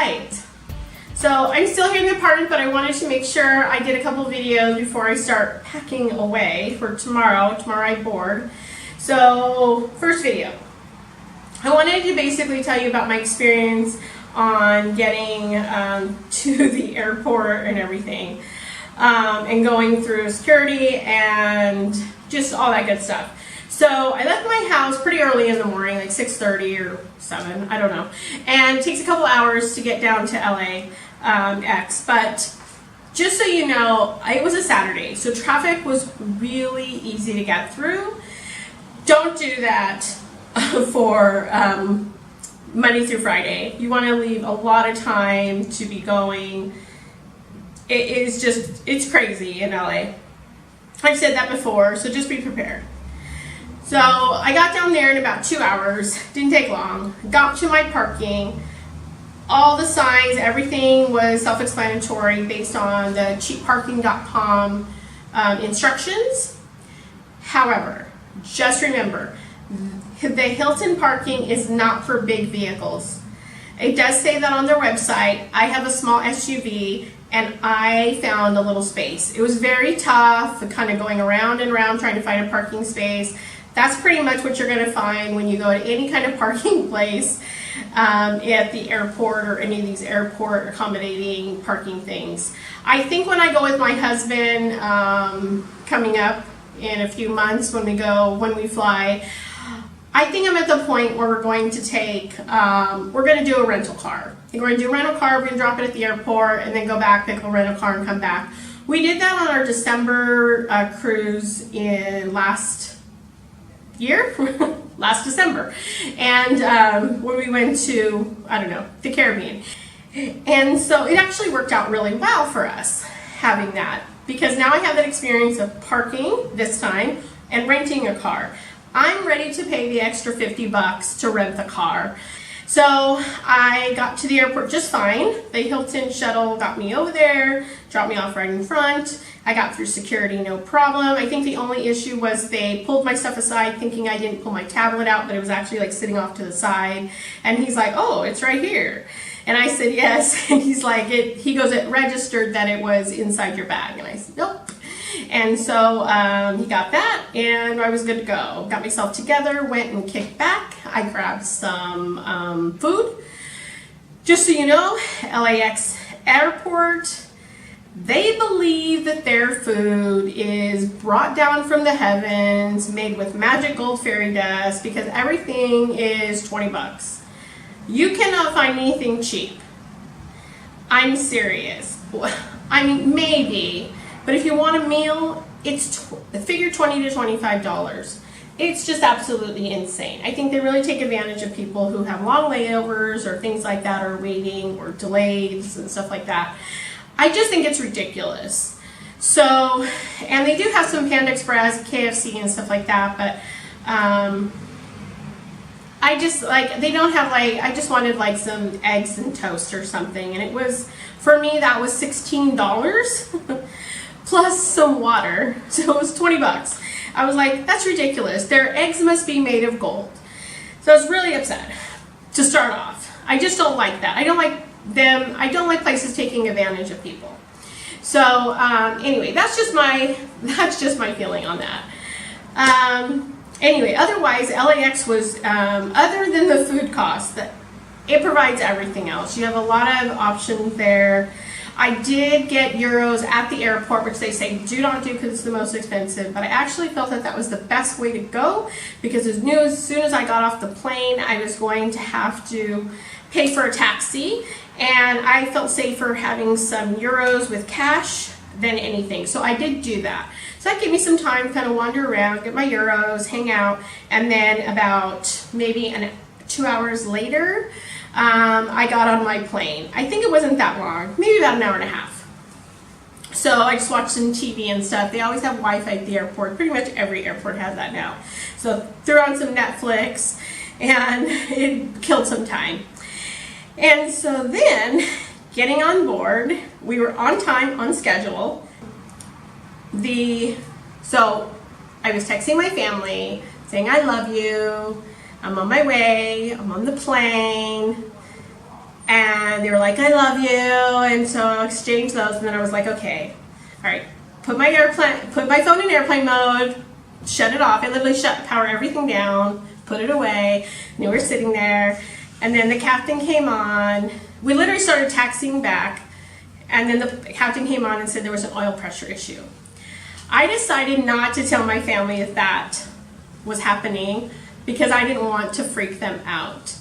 right. So I'm still here in the apartment, but I wanted to make sure I did a couple videos before I start packing away for tomorrow. Tomorrow I board. So first video. I wanted to basically tell you about my experience on getting to the airport and everything, and going through security and just all that good stuff. So I left my house pretty early in the morning, like 6:30 or 7, I don't know. And it takes a couple hours to get down to LAX. But just so you know, it was a Saturday, so traffic was really easy to get through. Don't do that for Monday through Friday. You want to leave a lot of time to be going. It is just, it's crazy in LA. I've said that before, so just be prepared. So I got down there in about 2 hours, didn't take long, got to my parking, all the signs, everything was self-explanatory based on the cheapparking.com instructions. However, just remember, the Hilton parking is not for big vehicles. It does say that on their website. I have a small SUV and I found a little space. It was very tough, kind of going around and around trying to find a parking space. That's pretty much what you're going to find when you go to any kind of parking place at the airport or any of these airport accommodating parking things. I think when I go with my husband coming up in a few months when we fly, I think I'm at the point where we're going to take, we're going to do a rental car. We're going to do a rental car, we're going to drop it at the airport, and then go back, pick a rental car, and come back. We did that on our December cruise in last year, last December. And when we went to, I don't know, the Caribbean. And so it actually worked out really well for us having that, because now I have that experience of parking this time and renting a car. I'm ready to pay the extra $50 to rent the car. So I got to the airport just fine. The Hilton shuttle got me over there, dropped me off right in front. I got through security, no problem. I think the only issue was they pulled my stuff aside thinking I didn't pull my tablet out, but it was actually like sitting off to the side. And he's like, oh, it's right here. And I said, yes. And he's like, he goes, it registered that it was inside your bag. And I said, nope. And so he got that, and I was good to go. Got myself together, went and kicked back. I grabbed some food. Just so you know, LAX airport, they believe that their food is brought down from the heavens, made with magic gold fairy dust, because everything is 20 bucks. You cannot find anything cheap. I'm serious. I mean, maybe. But if you want a meal, it's figure $20 to $25. It's just absolutely insane. I think they really take advantage of people who have long layovers or things like that, or waiting or delays and stuff like that. I just think it's ridiculous. So, and they do have some Panda Express, KFC and stuff like that, but I just they don't have I just wanted like some eggs and toast or something, and it was, for me, that was $16. Plus some water, so it was 20 bucks. I was like, that's ridiculous. Their eggs must be made of gold. So I was really upset to start off. I just don't like that. I don't like places taking advantage of people. So anyway, that's just my feeling on that. Anyway, otherwise, LAX was, other than the food costs, it provides everything else. You have a lot of options there. I did get euros at the airport, which they say do not do because it's the most expensive, but I actually felt that that was the best way to go, because as soon as I got off the plane, I was going to have to pay for a taxi, and I felt safer having some euros with cash than anything. So I did do that. So that gave me some time to kind of wander around, get my euros, hang out, and then about maybe 2 hours later, I got on my plane. I think it wasn't that long, maybe about an hour and a half. So I just watched some TV and stuff. They always have Wi-Fi at the airport. Pretty much every airport has that now. So threw on some Netflix, and it killed some time. And so then, getting on board, we were on time, on schedule. So I was texting my family saying, I love you, I'm on my way, I'm on the plane. And they were like, I love you. And so I exchanged those, and then I was like, okay, all right, put my phone in airplane mode, shut it off. I literally power everything down, put it away, and we were sitting there. And then the captain came on. We literally started taxiing back, and then the captain came on and said there was an oil pressure issue. I decided not to tell my family that was happening because I didn't want to freak them out.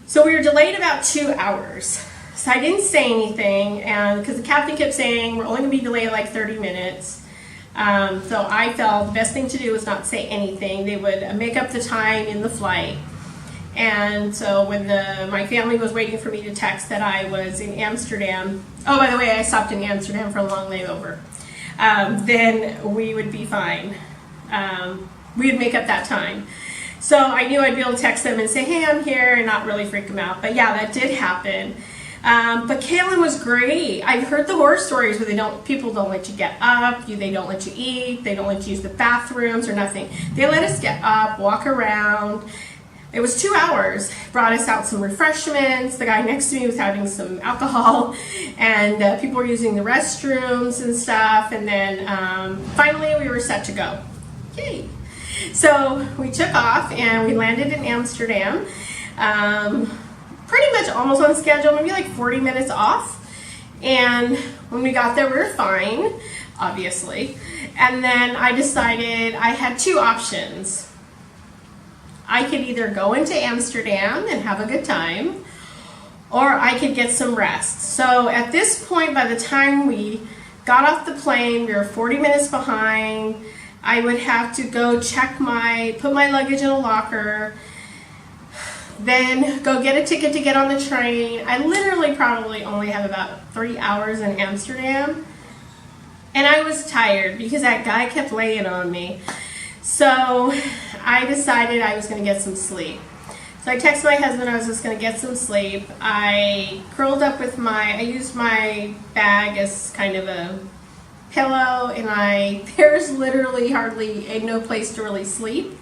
So we were delayed about 2 hours. So I didn't say anything, and because the captain kept saying we're only going to be delayed like 30 minutes. So I felt the best thing to do was not say anything. They would make up the time in the flight. And so when my family was waiting for me to text that I was in Amsterdam, oh, by the way, I stopped in Amsterdam for a long layover, then we would be fine. We would make up that time. So I knew I'd be able to text them and say, hey, I'm here, and not really freak them out. But yeah, that did happen. But KLM was great. I've heard the horror stories where people don't let you get up, they don't let you eat, they don't let you use the bathrooms or nothing. They let us get up, walk around. It was 2 hours. Brought us out some refreshments. The guy next to me was having some alcohol, and people were using the restrooms and stuff. And then finally we were set to go. Yay! So we took off and we landed in Amsterdam. Pretty much almost on schedule, maybe like 40 minutes off. And when we got there, we were fine, obviously. And then I decided I had two options. I could either go into Amsterdam and have a good time, or I could get some rest. So at this point, by the time we got off the plane, we were 40 minutes behind. I would have to go put my luggage in a locker, then go get a ticket to get on the train. I literally probably only have about 3 hours in Amsterdam. And I was tired because that guy kept laying on me. So I decided I was going to get some sleep. So I texted my husband I was just going to get some sleep. I curled up with I used my bag as kind of a pillow, and there's literally hardly no place to really sleep.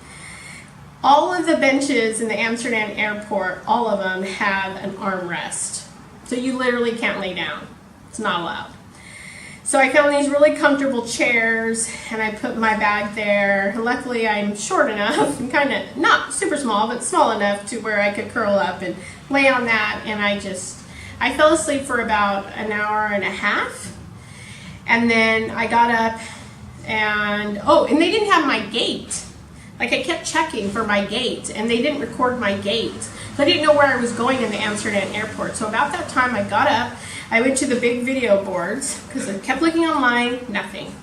All of the benches in the Amsterdam airport, all of them have an armrest. So you literally can't lay down. It's not allowed. So I found these really comfortable chairs, and I put my bag there. Luckily, I'm short enough, and kind of not super small, but small enough to where I could curl up and lay on that. And I fell asleep for about an hour and a half. And then I got up, and they didn't have my gate. Like, I kept checking for my gate, and they didn't record my gate. So I didn't know where I was going in the Amsterdam airport. So about that time, I got up. I went to the big video boards because I kept looking online, nothing.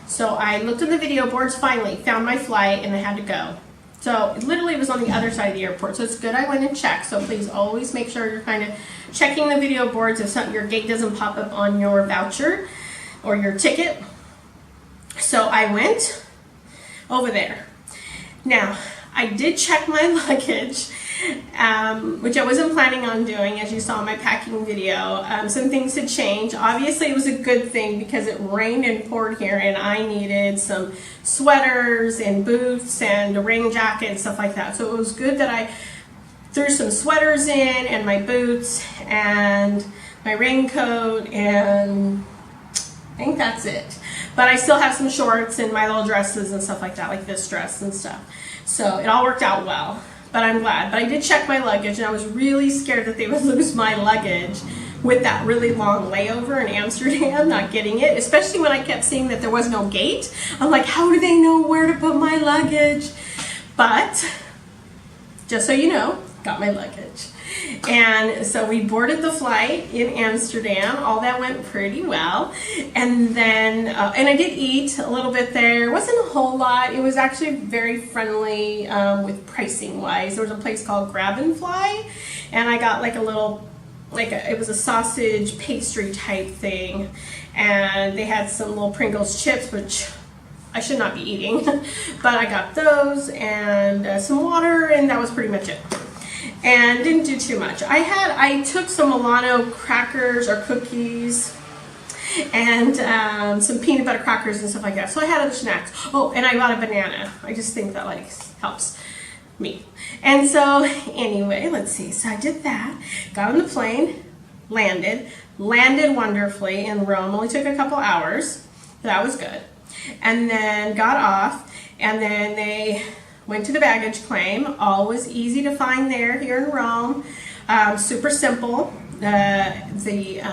So I looked at the video boards, finally found my flight, and I had to go. So it literally was on the other side of the airport. So it's good I went and checked. So please always make sure you're kind of checking the video boards if your gate doesn't pop up on your voucher or your ticket. So I went over there. Now, I did check my luggage, which I wasn't planning on doing, as you saw in my packing video. Some things had changed. Obviously, it was a good thing because it rained and poured here, and I needed some sweaters and boots and a rain jacket and stuff like that. So it was good that I threw some sweaters in, and my boots and my raincoat, and I think that's it. But I still have some shorts and my little dresses and stuff like that, like this dress and stuff. So it all worked out well, but I'm glad. But I did check my luggage, and I was really scared that they would lose my luggage with that really long layover in Amsterdam, not getting it, especially when I kept seeing that there was no gate. I'm like, how do they know where to put my luggage? But just so you know, got my luggage. And so we boarded the flight in Amsterdam. All that went pretty well. And then, and I did eat a little bit there. It wasn't a whole lot. It was actually very friendly with pricing wise. There was a place called Grab and Fly, and I got like a little, it was a sausage pastry type thing. And they had some little Pringles chips, which I should not be eating, but I got those and some water, and that was pretty much it. And didn't do too much. I took some Milano crackers or cookies and some peanut butter crackers and stuff like that. So I had other snacks. Oh, and I got a banana. I just think that helps. me. And so anyway, let's see. So I did that, got on the plane, landed wonderfully in Rome. Only took a couple hours. That was good. And then got off, and then they went to the baggage claim. All was easy to find there here in Rome. Super simple. The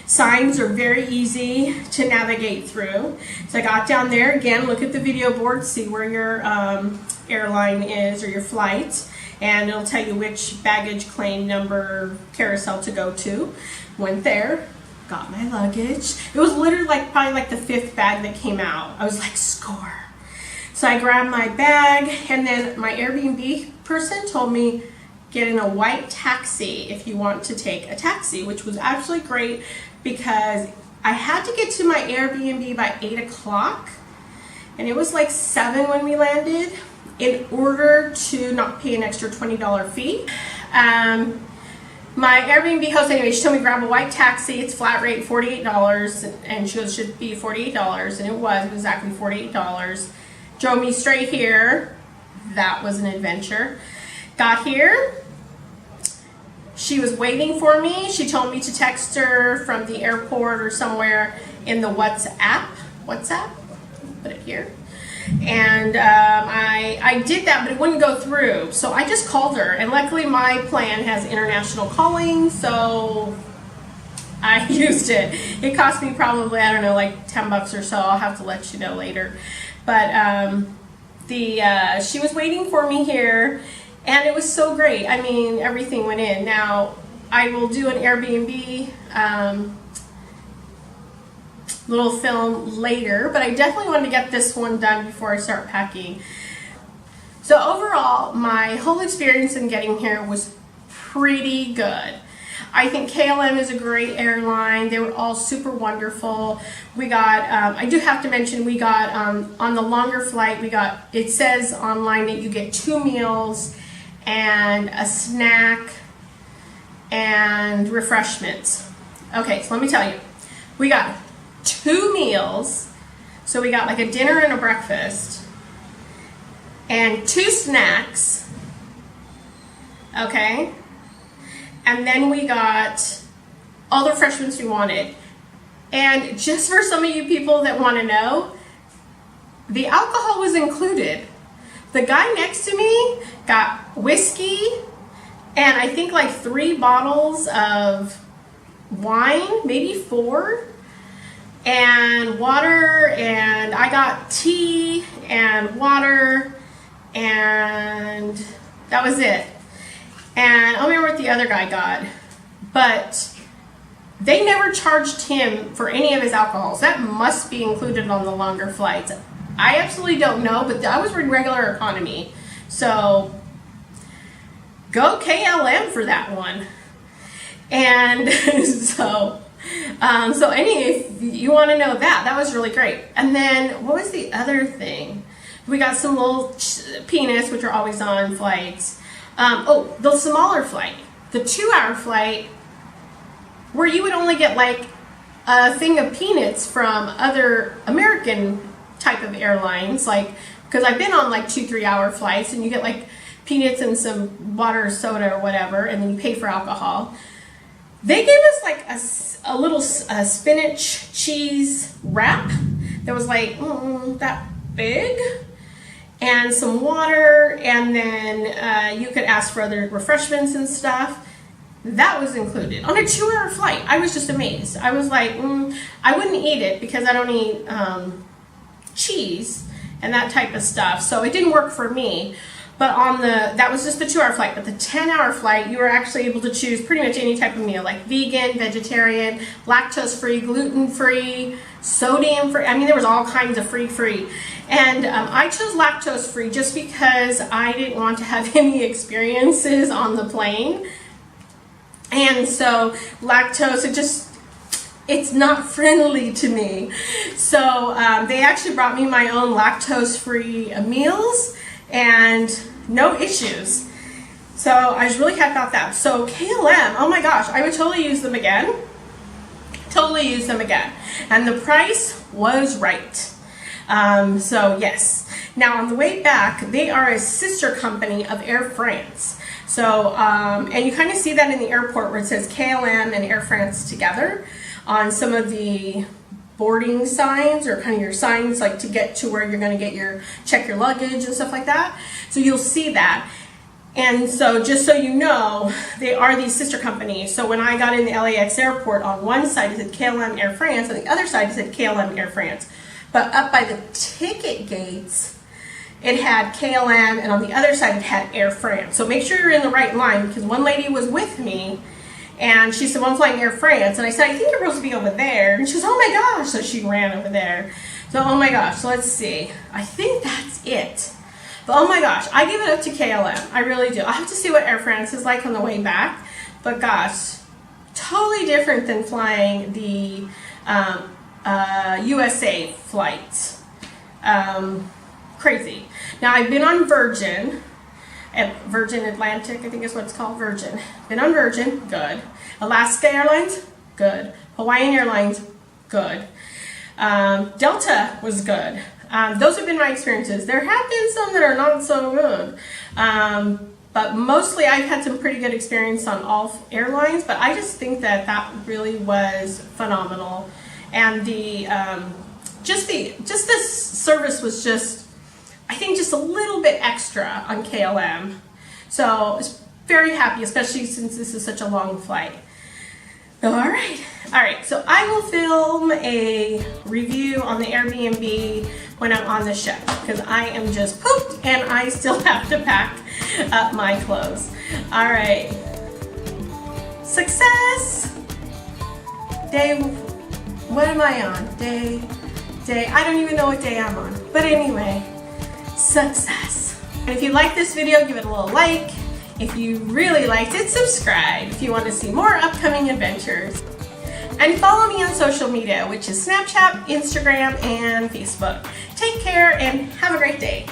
signs are very easy to navigate through. So I got down there again, look at the video board, see where your airline is or your flight, and it'll tell you which baggage claim number carousel to go to. Went there, got my luggage. It was literally probably like the 5th bag that came out. I was like, score. So I grabbed my bag, and then my Airbnb person told me, get in a white taxi if you want to take a taxi, which was actually great because I had to get to my Airbnb by 8 o'clock, and it was like 7 when we landed, in order to not pay an extra $20 fee. My Airbnb host, anyway, she told me grab a white taxi. It's flat rate $48, and she goes, should be $48, and it was exactly $48. Drove me straight here. That was an adventure. Got here. She was waiting for me. She told me to text her from the airport or somewhere in the WhatsApp. Put it here. And I did that, but it wouldn't go through. So I just called her, and luckily my plan has international calling, so I used it. It cost me probably, I don't know, like $10 or so. I'll have to let you know later. But she was waiting for me here, and it was so great. I mean, everything went in. Now, I will do an Airbnb little film later, but I definitely wanted to get this one done before I start packing. So overall, my whole experience in getting here was pretty good. I think KLM is a great airline. They were all super wonderful. We got, I do have to mention, we got, on the longer flight, we got, it says online that you get 2 meals and a snack and refreshments. Okay, so let me tell you. We got 2 meals, so we got like a dinner and a breakfast, and 2 snacks, okay? And then we got all the refreshments we wanted. And just for some of you people that want to know, the alcohol was included. The guy next to me got whiskey and I think like 3 bottles of wine, maybe 4, and water, and I got tea and water, and that was it. And I don't remember what the other guy got, but they never charged him for any of his alcohols. That must be included on the longer flights. I absolutely don't know, but I was in regular economy. So go KLM for that one. And so if you want to know that was really great. And then what was the other thing? We got some little peanuts, which are always on flights. The smaller flight, the 2-hour flight, where you would only get like a thing of peanuts from other American type of airlines, like, because I've been on like 2-3-hour flights, and you get like peanuts and some water or soda or whatever, and then you pay for alcohol. They gave us like a little spinach cheese wrap that was like that big, and some water, and then you could ask for other refreshments and stuff. That was included on a 2-hour flight. I was just amazed. I was like, I wouldn't eat it because I don't eat cheese and that type of stuff, so it didn't work for me. But that was just the 2-hour flight. But the 10-hour flight, you were actually able to choose pretty much any type of meal, like vegan, vegetarian, lactose-free, gluten-free, sodium-free. I mean, there was all kinds of free. And I chose lactose-free just because I didn't want to have any experiences on the plane. And so lactose, it's not friendly to me. So they actually brought me my own lactose-free meals, and no issues. So I was really happy about that. So KLM, oh my gosh, I would totally use them again. And the price was right. So yes, Now on the way back, they are a sister company of Air France. So, and you kind of see that in the airport where it says KLM and Air France together on some of the boarding signs, or kind of your signs like to get to where you're going to get your check your luggage and stuff like that. So you'll see that. And so just so you know, they are these sister companies. So when I got in the LAX airport, on one side it said KLM Air France, on the other side it said KLM Air France. But up by the ticket gates, it had KLM, and on the other side it had Air France. So make sure you're in the right line, because one lady was with me and she said, well, I'm flying Air France. And I said, I think you're supposed to be over there. And she goes, oh my gosh. So she ran over there. So, oh my gosh. So let's see. I think that's it. But oh my gosh, I give it up to KLM. I really do. I have to see what Air France is like on the way back. But gosh, totally different than flying the USA flights. Crazy. Now I've been on Virgin Atlantic, I think is what it's called, Virgin. Been on Virgin, good. Alaska Airlines, good. Hawaiian Airlines, good. Delta was good. Those have been my experiences. There have been some that are not so good. But mostly I've had some pretty good experience on all airlines, but I just think that that really was phenomenal. And the just the service was just, I think, just a little bit extra on KLM. So I was very happy, especially since this is such a long flight. So, all right. So I will film a review on the Airbnb when I'm on the ship, because I am just pooped and I still have to pack up my clothes. All right. Success. Day, what am I on? Day, I don't even know what day I'm on. But anyway, success. And if you like this video, give it a little like. If you really liked it, subscribe if you want to see more upcoming adventures. And follow me on social media, which is Snapchat, Instagram, and Facebook. Take care and have a great day.